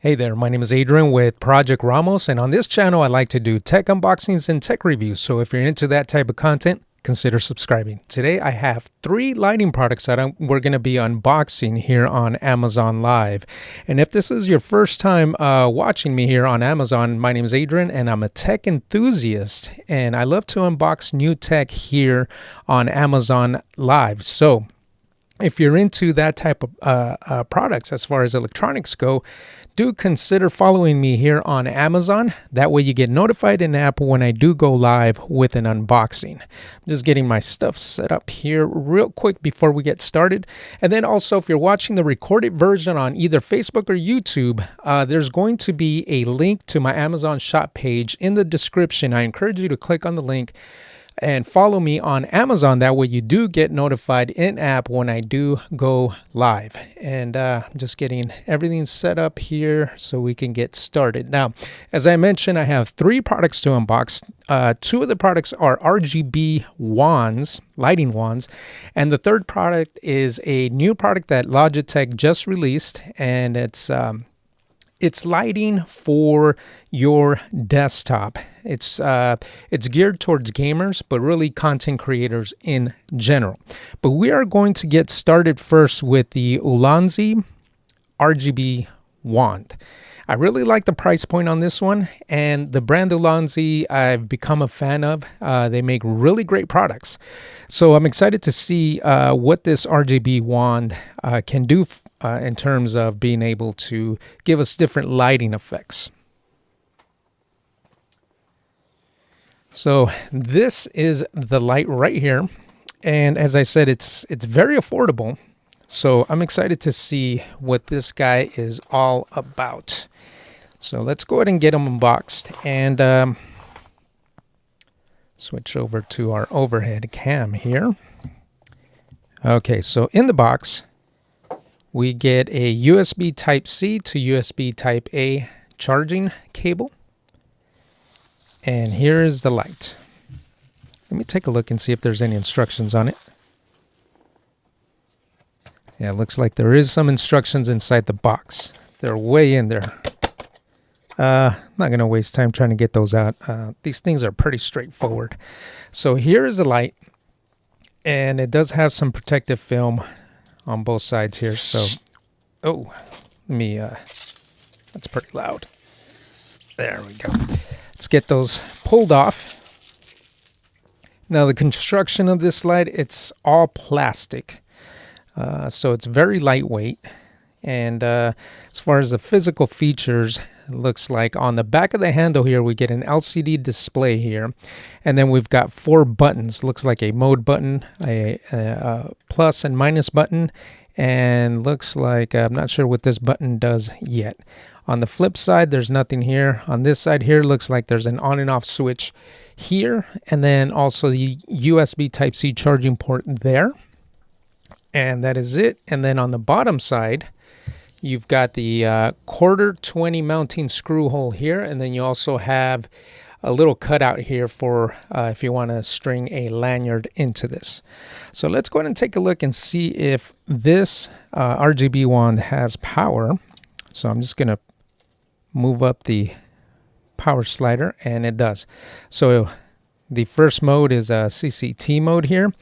Hey there, my name is Adrian with Project Ramos, and on this channel I like to do tech unboxings and tech reviews, so if you're into that type of content, consider subscribing. Today I have 3 lighting products that we're going to be unboxing here on Amazon Live. And if this is your first time watching me here on Amazon, my name is Adrian and I'm a tech enthusiast, and I love to unbox new tech here on Amazon Live. So if you're into that type of products as far as electronics go, do consider following me here on Amazon. That way you get notified in the app when I do go live with an unboxing. I'm just getting my stuff set up here real quick before we get started. And then also, if you're watching the recorded version on either Facebook or YouTube, there's going to be a link to my Amazon shop page in the description. I encourage you to click on the link and follow me on Amazon. That way you do get notified in app when I do go live. And I'm just getting everything set up here so we can get started. Now, as I mentioned, I have 3 products to unbox. 2 of the products are RGB wands, lighting wands, and the third product is a new product that Logitech just released, and it's lighting for your desktop. It's geared towards gamers, but really content creators in general. But we are going to get started first with the Ulanzi Rgb Wand. I really like the price point on this one, and the brand Ulanzi I've become a fan of. They make really great products. So I'm excited to see what this RGB wand can do in terms of being able to give us different lighting effects. So this is the light right here, and as I said, it's very affordable. So I'm excited to see what this guy is all about. So let's go ahead and get them unboxed and switch over to our overhead cam here. Okay, so in the box, we get a USB Type-C to USB Type-A charging cable. And here is the light. Let me take a look and see if there's any instructions on it. Yeah, it looks like there is some instructions inside the box. They're way in there. I'm not going to waste time trying to get those out. These things are pretty straightforward. So here is the light, and it does have some protective film on both sides here. So, oh, let me, that's pretty loud. There we go. Let's get those pulled off. Now the construction of this light, it's all plastic. So it's very lightweight. And as far as the physical features, it looks like on the back of the handle here, we get an LCD display here. And then we've got 4 buttons. Looks like a mode button, a plus and minus button. And looks like, I'm not sure what this button does yet. On the flip side, there's nothing here. On this side here, looks like there's an on and off switch here. And then also the USB Type-C charging port there. And that is it. And then on the bottom side, you've got the quarter 20 mounting screw hole here. And then you also have a little cutout here for if you want to string a lanyard into this. So let's go ahead and take a look and see if this RGB wand has power. So I'm just going to move up the power slider, and it does. So the first mode is a CCT mode here.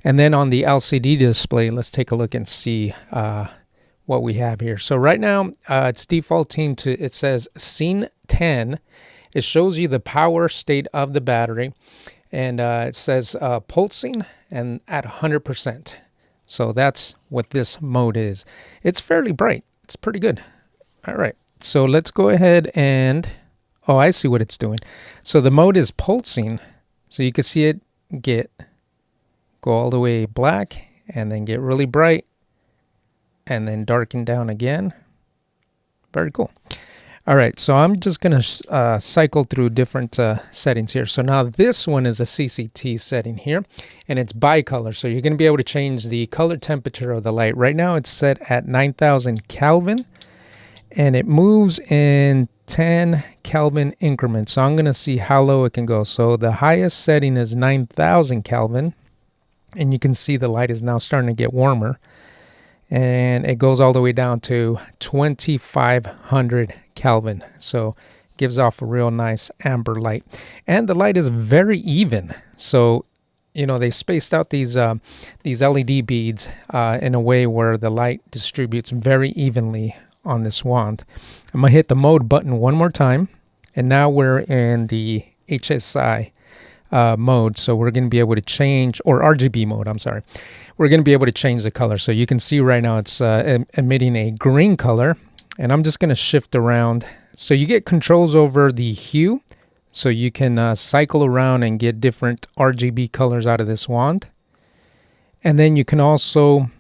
And then on the LCD display, let's take a look and see what we have here. So right now, it's defaulting to, it says Scene 10. It shows you the power state of the battery. And it says pulsing and at 100%. So that's what this mode is. It's fairly bright. It's pretty good. All right. So let's go ahead and, oh, I see what it's doing. So the mode is pulsing. So you can see it go all the way black and then get really bright and then darken down again. Very cool. All right, so I'm just going to cycle through different settings here. So now this one is a CCT setting here, and it's bicolor. So you're going to be able to change the color temperature of the light. Right now it's set at 9,000 Kelvin, and it moves in 10 Kelvin increments. So I'm going to see how low it can go. So the highest setting is 9,000 Kelvin, and you can see the light is now starting to get warmer. and it goes all the way down to 2500 Kelvin. So gives off a real nice amber light, and the light is very even. So you know, they spaced out these LED beads in a way where the light distributes very evenly on this wand. I'm gonna hit the mode button one more time, and now we're in the HSI mode, so we're going to be able to change, or RGB mode, I'm sorry. We're going to be able to change the color. So you can see right now it's emitting a green color, and I'm just going to shift around. So you get controls over the hue, so you can cycle around and get different RGB colors out of this wand. And then you can also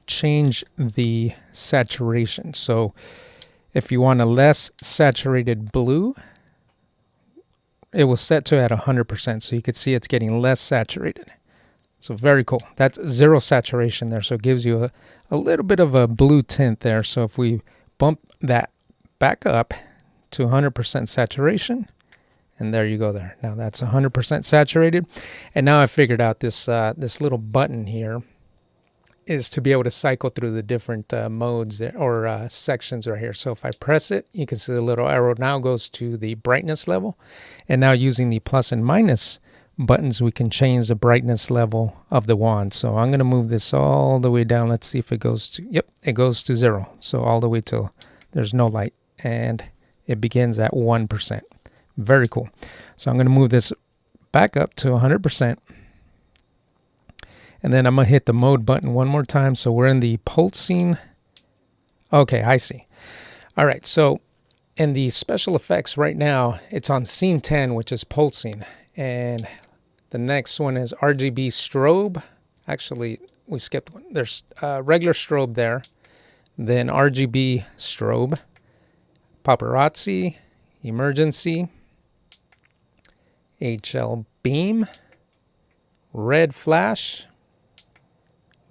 change the saturation. So if you want a less saturated blue, it will set to at 100%. So you can see it's getting less saturated. So very cool. That's zero saturation there. So it gives you a little bit of a blue tint there. So if we bump that back up to 100% saturation, and there you go there. Now that's 100% saturated. And now I figured out this little button here is to be able to cycle through the different modes there, or sections right here. So if I press it, you can see the little arrow now goes to the brightness level. And now using the plus and minus buttons, we can change the brightness level of the wand. So I'm going to move this all the way down. Let's see if it goes to, yep, it goes to 0. So all the way till there's no light, and it begins at 1%. Very cool. So I'm going to move this back up to 100%. And then I'm going to hit the mode button one more time. So we're in the pulsing. Okay, I see. All right, so in the special effects right now, it's on scene 10, which is pulsing. And the next one is RGB Strobe. Actually, we skipped one. There's regular strobe there. Then RGB Strobe, Paparazzi, Emergency, HL Beam, Red Flash,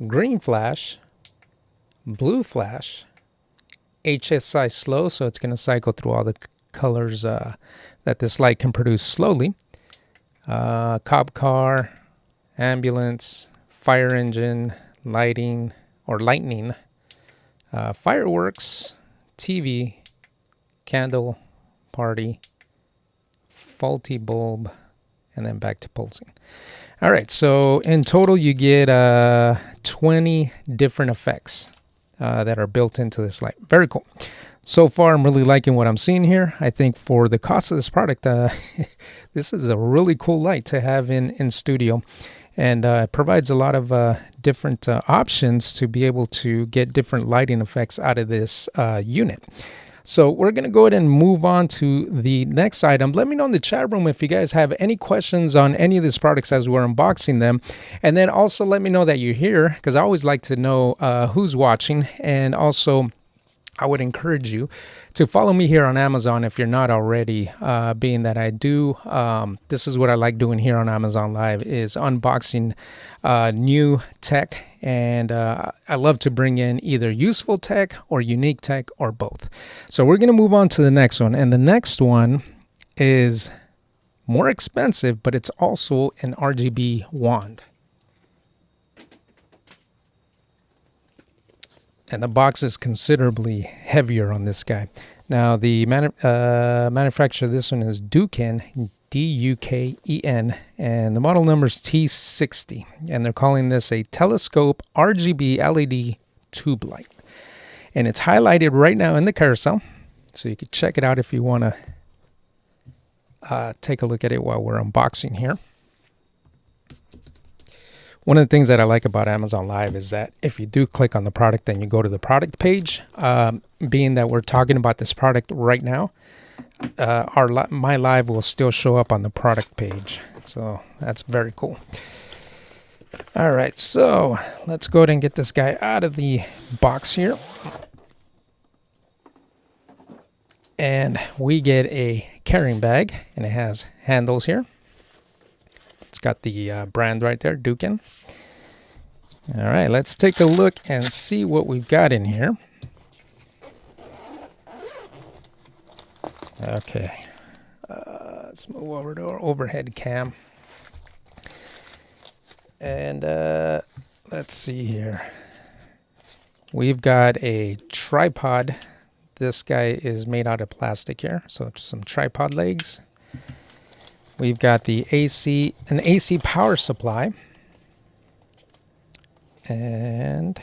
Green Flash, Blue Flash, HSI Slow, so it's going to cycle through all the colors that this light can produce slowly. Cop car, ambulance, fire engine, lighting or lightning, fireworks, TV, candle, party, faulty bulb, and then back to pulsing. All right, so in total you get 20 different effects that are built into this light. Very cool. So far, I'm really liking what I'm seeing here. I think for the cost of this product, this is a really cool light to have in studio, and it provides a lot of different options to be able to get different lighting effects out of this unit. So we're going to go ahead and move on to the next item. Let me know in the chat room if you guys have any questions on any of these products as we're unboxing them. And then also let me know that you're here, because I always like to know who's watching. And also, I would encourage you to follow me here on Amazon if you're not already, being that I do. This is what I like doing here on Amazon Live, is unboxing new tech. And I love to bring in either useful tech or unique tech or both. So we're going to move on to the next one. And the next one is more expensive, but it's also an RGB wand. And the box is considerably heavier on this guy. Now, the manufacturer of this one is Duken, D-U-K-E-N, and the model number is T60. And they're calling this a telescope RGB LED tube light. And it's highlighted right now in the carousel, so you can check it out if you want to take a look at it while we're unboxing here. One of the things that I like about Amazon Live is that if you do click on the product and you go to the product page, being that we're talking about this product right now, my live will still show up on the product page. So that's very cool. All right, so let's go ahead and get this guy out of the box here. And we get a carrying bag, and it has handles here. It's got the brand right there, Duken. All right, let's take a look and see what we've got in here. Okay, let's move over to our overhead cam. And let's see here. We've got a tripod. This guy is made out of plastic here, so some tripod legs. We've got the an AC power supply. And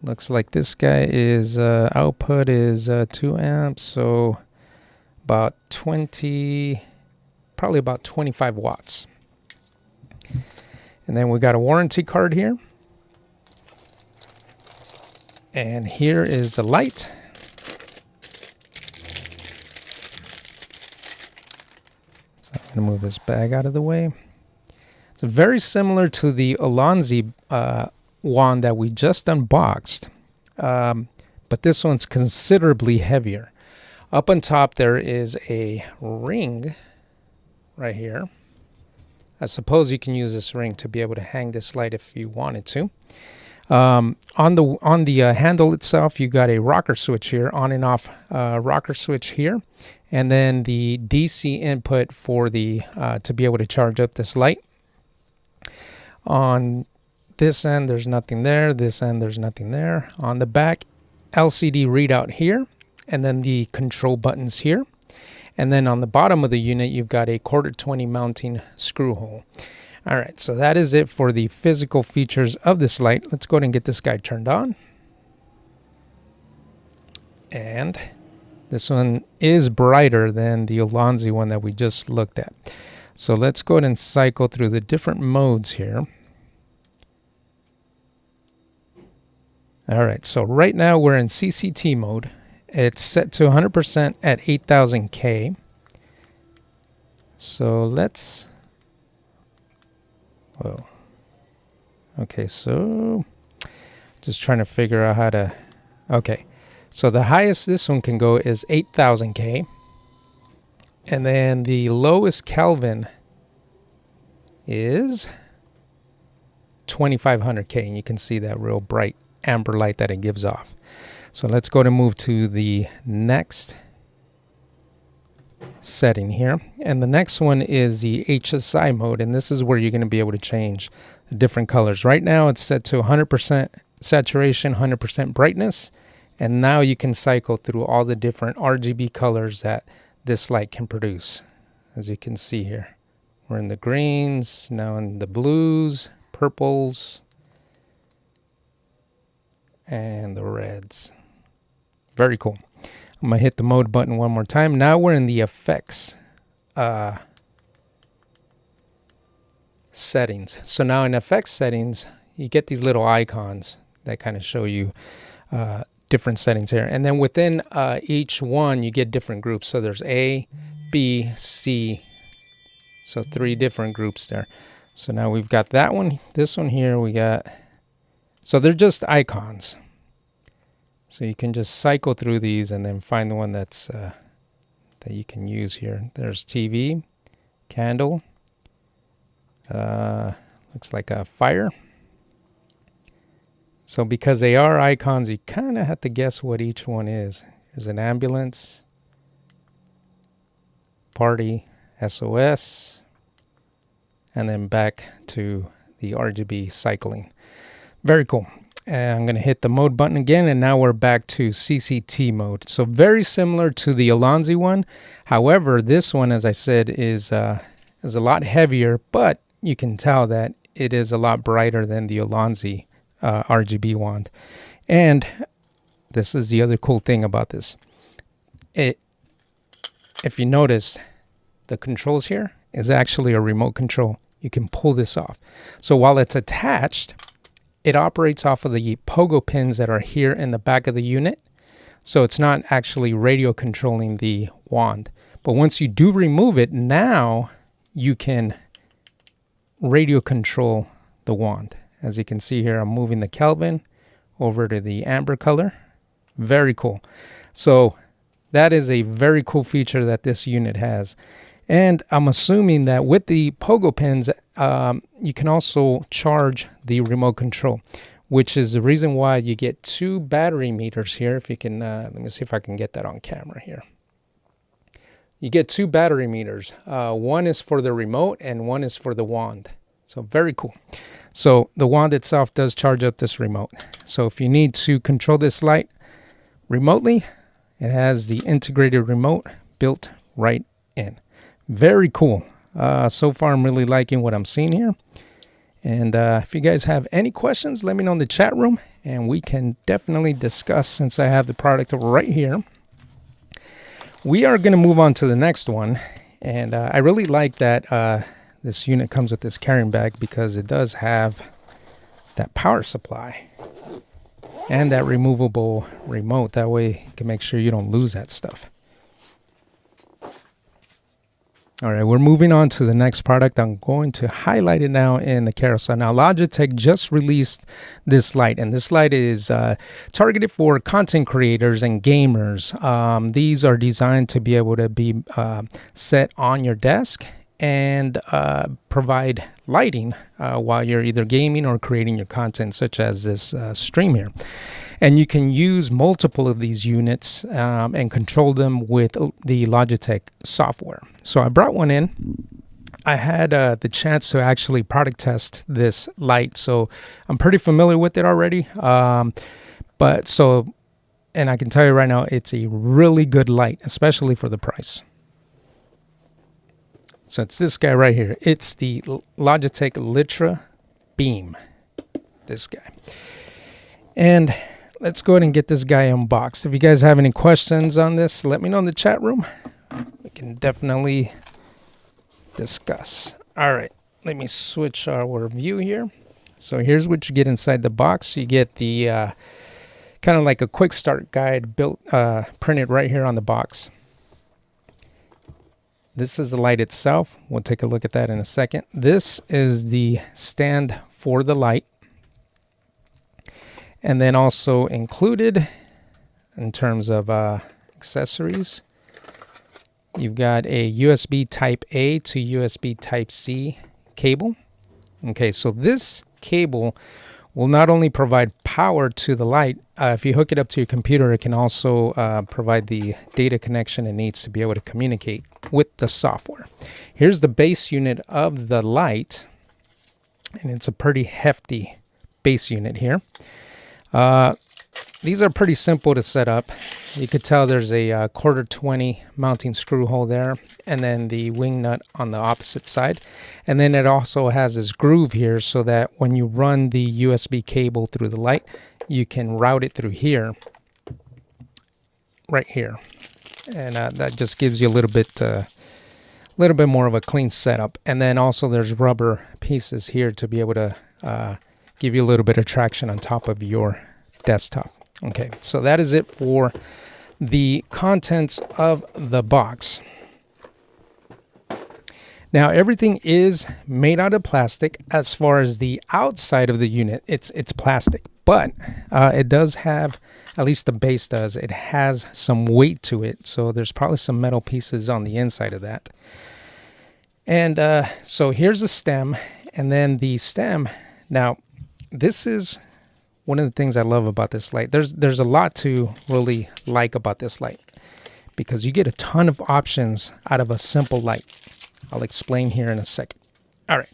looks like this guy is output is 2 amps, so about probably about 25 watts. And then we got a warranty card here. And here is the light. So I'm going to move this bag out of the way. It's very similar to the Ulanzi wand that we just unboxed, but this one's considerably heavier. Up on top there is a ring right here. I suppose you can use this ring to be able to hang this light if you wanted to. On the handle itself, you got a rocker switch here, on and off rocker switch here, and then the DC input for the to be able to charge up this light. On this end, there's nothing there. This end, there's nothing there. On the back, LCD readout here, and then the control buttons here. And then on the bottom of the unit, you've got a 1/4-20 mounting screw hole. All right, so that is it for the physical features of this light. Let's go ahead and get this guy turned on. And this one is brighter than the Ulanzi one that we just looked at. So let's go ahead and cycle through the different modes here. All right, so right now we're in CCT mode. It's set to 100% at 8000K. So let's, whoa. Okay, so just trying to figure out how to, okay. So the highest this one can go is 8000K. And then the lowest Kelvin is 2500K. And you can see that real bright amber light that it gives off. So let's go to move to the next setting here. And the next one is the Hsi mode. And this is where you're going to be able to change the different colors. Right now it's set to 100% saturation, 100% brightness. And now you can cycle through all the different RGB colors that this light can produce. As you can see here, we're in the greens, now in the blues, purples, and the reds. Very cool. I'm going to hit the mode button one more time. Now we're in the effects settings. So now in effects settings, you get these little icons that kind of show you different settings here. And then within each one, you get different groups. So there's A, B, C. So 3 different groups there. So now we've got that one. This one here we got. So they're just icons. So you can just cycle through these and then find the one that's that you can use here. There's TV, candle, looks like a fire. So because they are icons, you kind of have to guess what each one is. There's an ambulance, party, SOS, and then back to the RGB cycling. Very cool. And I'm going to hit the mode button again, and now we're back to CCT mode. So very similar to the Ulanzi one. However, this one, as I said, is a lot heavier, but you can tell that it is a lot brighter than the Ulanzi RGB wand. And this is the other cool thing about this. If you notice, the controls here is actually a remote control. You can pull this off. So while it's attached, it operates off of the pogo pins that are here in the back of the unit. So it's not actually radio controlling the wand. But once you do remove it, now you can radio control the wand. As you can see here, I'm moving the Kelvin over to the amber color. Very cool. So that is a very cool feature that this unit has. And I'm assuming that with the pogo pins, you can also charge the remote control, which is the reason why you get 2 battery meters here. If you can, let me see if I can get that on camera here. You get 2 battery meters. One is for the remote and one is for the wand. So very cool. So the wand itself does charge up this remote. So if you need to control this light remotely, it has the integrated remote built right in. Very cool. So far, I'm really liking what I'm seeing here. And if you guys have any questions, let me know in the chat room, and we can definitely discuss since I have the product right here. We are going to move on to the next one. And I really like that this unit comes with this carrying bag because it does have that power supply and that removable remote. That way you can make sure you don't lose that stuff. All right, we're moving on to the next product. I'm going to highlight it now in the carousel. Now, Logitech just released this light, and this light is targeted for content creators and gamers. These are designed to be able to be set on your desk and provide lighting while you're either gaming or creating your content, such as this stream here. And you can use multiple of these units and control them with the Logitech software. So I brought one in. I had the chance to actually product test this light, so I'm pretty familiar with it already. And I can tell you right now, it's a really good light, especially for the price. So it's this guy right here. It's the Logitech Litra Beam. This guy. And let's go ahead and get this guy unboxed. If you guys have any questions on this, let me know in the chat room. We can definitely discuss. All right, let me switch our view here. So here's what you get inside the box. You get the kind of like a quick start guide built, printed right here on the box. This is the light itself. We'll take a look at that in a second. This is the stand for the light. And then also included in terms of accessories, you've got a USB Type A to USB Type C cable. Okay, so this cable will not only provide power to the light, if you hook it up to your computer, it can also provide the data connection it needs to be able to communicate with the software. Here's the base unit of the light, and it's a pretty hefty base unit here. These are pretty simple to set up. You could tell there's a 1/4-20 mounting screw hole there, and then the wing nut on the opposite side. And then it also has this groove here so that when you run the USB cable through the light, you can route it through here, right here. And that just gives you a little bit more of a clean setup. And then also there's rubber pieces here to be able to give you a little bit of traction on top of your desktop. Okay, so that is it for the contents of the box. Now everything is made out of plastic. As far as the outside of the unit, it's plastic, but it does have, at least the base does, it has some weight to it. So there's probably some metal pieces on the inside of that. And so here's the stem, and then the stem. Now this is one of the things I love about this light. There's a lot to really like about this light because you get a ton of options out of a simple light. I'll explain here in a second. All right.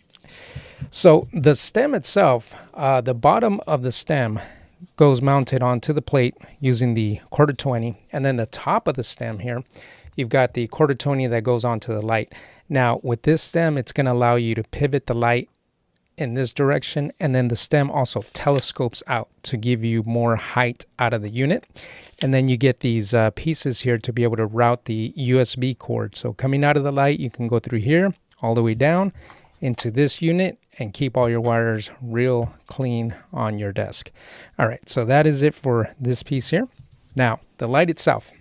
So the stem itself, the bottom of the stem goes mounted onto the plate using the 1/4-20, and then the top of the stem here, you've got the 1/4-20 that goes onto the light. Now with this stem, it's going to allow you to pivot the light in this direction, and then the stem also telescopes out to give you more height out of the unit. And then you get these pieces here to be able to route the USB cord. So coming out of the light, you can go through here all the way down into this unit and keep all your wires real clean on your desk. All right, so that is it for this piece here. Now the light itself.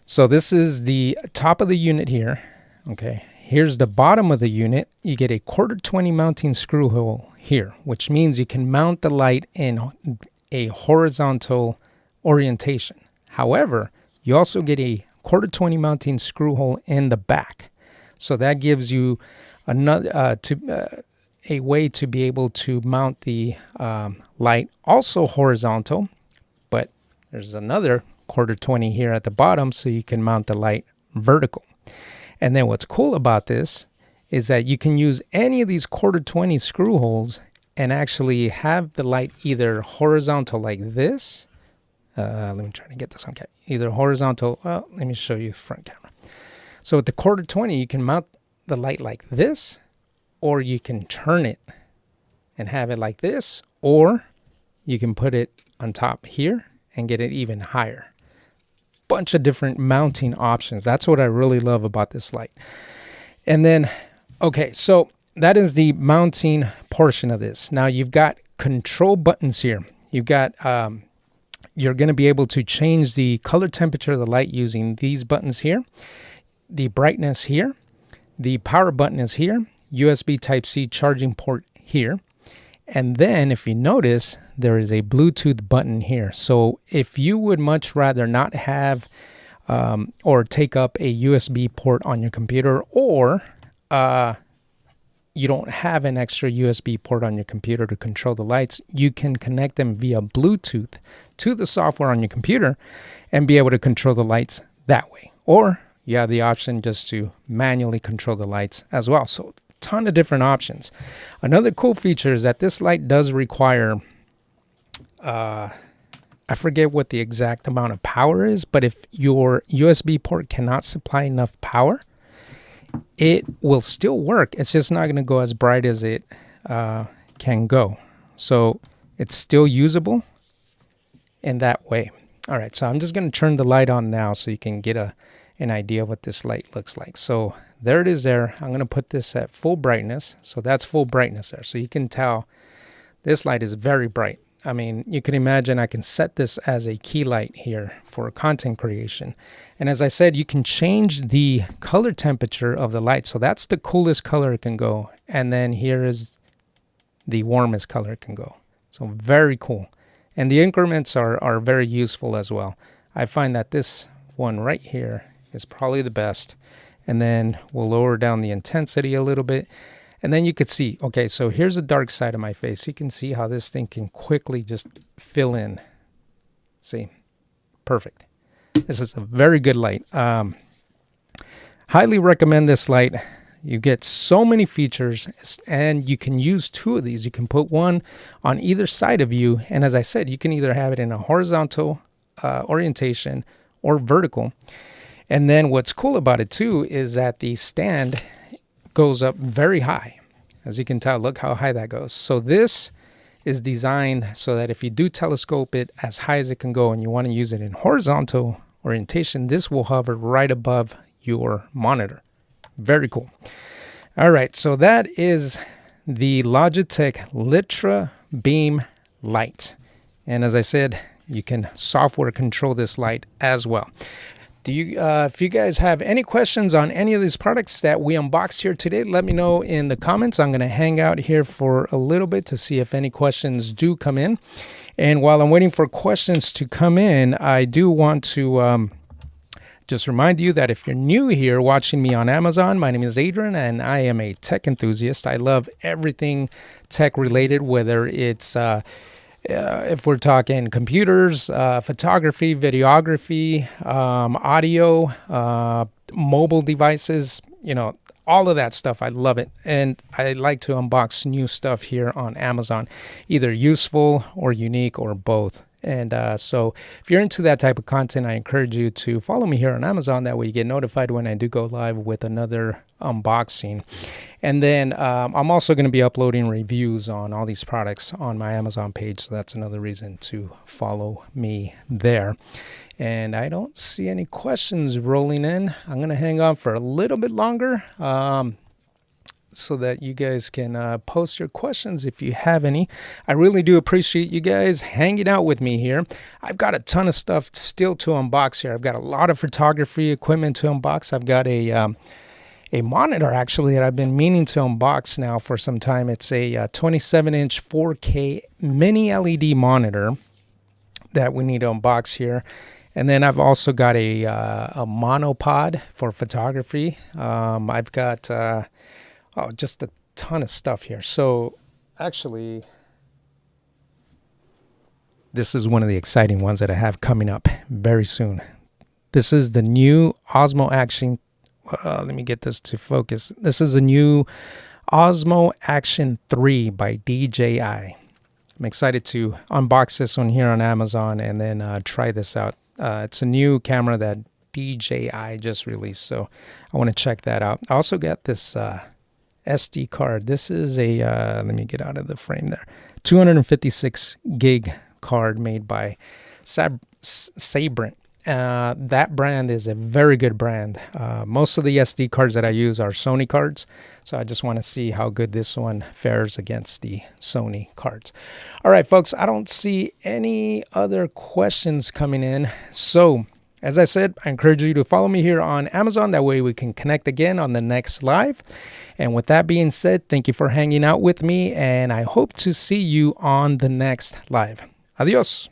So this is the top of the unit here. Okay, here's the bottom of the unit. You get a 1/4-20 mounting screw hole here, which means you can mount the light in a horizontal orientation. However, you also get a 1/4-20 mounting screw hole in the back. So that gives you another a way to be able to mount the light also horizontal, but there's another 1/4-20 here at the bottom so you can mount the light vertical. And then what's cool about this is that you can use any of these 1/4-20 screw holes and actually have the light either horizontal like this. Let me try to get this on camera. Either horizontal, well, let me show you front camera. So with the 1/4-20, you can mount the light like this, or you can turn it and have it like this, or you can put it on top here and get it even higher. Bunch of different mounting options. That's what I really love about this light. And then, okay, so that is the mounting portion of this. Now you've got control buttons here. You've got, you're going to be able to change the color temperature of the light using these buttons here. The brightness here. The power button is here. USB Type-C charging port here. And then if you notice, there is a Bluetooth button here. So if you would much rather not have or take up a USB port on your computer, or you don't have an extra USB port on your computer to control the lights, you can connect them via Bluetooth to the software on your computer and be able to control the lights that way. Or you have the option just to manually control the lights as well. So ton of different options. Another cool feature is that this light does require, I forget what the exact amount of power is, but if your USB port cannot supply enough power, it will still work. It's just not going to go as bright as it can go. So it's still usable in that way. All right, so I'm just going to turn the light on now so you can get an idea of what this light looks like. So there it is there. I'm going to put this at full brightness. So that's full brightness there. So you can tell this light is very bright. I mean, you can imagine I can set this as a key light here for content creation. And as I said, you can change the color temperature of the light. So that's the coolest color it can go. And then here is the warmest color it can go. So very cool. And the increments are very useful as well. I find that this one right here is probably the best. And then we'll lower down the intensity a little bit. And then you could see, okay, so here's the dark side of my face. You can see how this thing can quickly just fill in. See, perfect. This is a very good light. Highly recommend this light. You get so many features, and you can use two of these. You can put one on either side of you. And as I said, you can either have it in a horizontal orientation or vertical. And then what's cool about it too is that the stand goes up very high. As you can tell, look how high that goes. So this is designed so that if you do telescope it as high as it can go and you want to use it in horizontal orientation, this will hover right above your monitor. Very cool. All right, so that is the Logitech Litra Beam light. And as I said, you can software control this light as well. If you guys have any questions on any of these products that we unboxed here today, let me know in the comments. I'm going to hang out here for a little bit to see if any questions do come in. And while I'm waiting for questions to come in, I do want to just remind you that if you're new here watching me on Amazon, my name is Adrian and I am a tech enthusiast. I love everything tech related, whether it's if we're talking computers, photography, videography, audio, mobile devices, you know, all of that stuff. I love it. And I like to unbox new stuff here on Amazon, either useful or unique or both. And so if you're into that type of content, I encourage you to follow me here on Amazon. That way you get notified when I do go live with another unboxing. And then I'm also going to be uploading reviews on all these products on my Amazon page. So that's another reason to follow me there. And I don't see any questions rolling in. I'm going to hang on for a little bit longer so that you guys can post your questions if you have any. I really do appreciate you guys hanging out with me here. I've got a ton of stuff still to unbox here. I've got a lot of photography equipment to unbox. I've got a monitor actually that I've been meaning to unbox now for some time. It's a 27-inch 4K mini LED monitor that we need to unbox here. And then I've also got a monopod for photography. I've got just a ton of stuff here. So actually, this is one of the exciting ones that I have coming up very soon. This is the new Osmo Action let me get this to focus. This is a new Osmo Action 3 by DJI. I'm excited to unbox this one here on Amazon and then try this out. It's a new camera that DJI just released, so I want to check that out. I also got this SD card. This is a, let me get out of the frame there, 256 gig card made by Sabrent. That brand is a very good brand. Most of the SD cards that I use are Sony cards, so I just want to see how good this one fares against the Sony cards. All right, folks, I don't see any other questions coming in, so as I said, I encourage you to follow me here on Amazon. That way we can connect again on the next live. And with that being said, thank you for hanging out with me, and I hope to see you on the next live. Adios.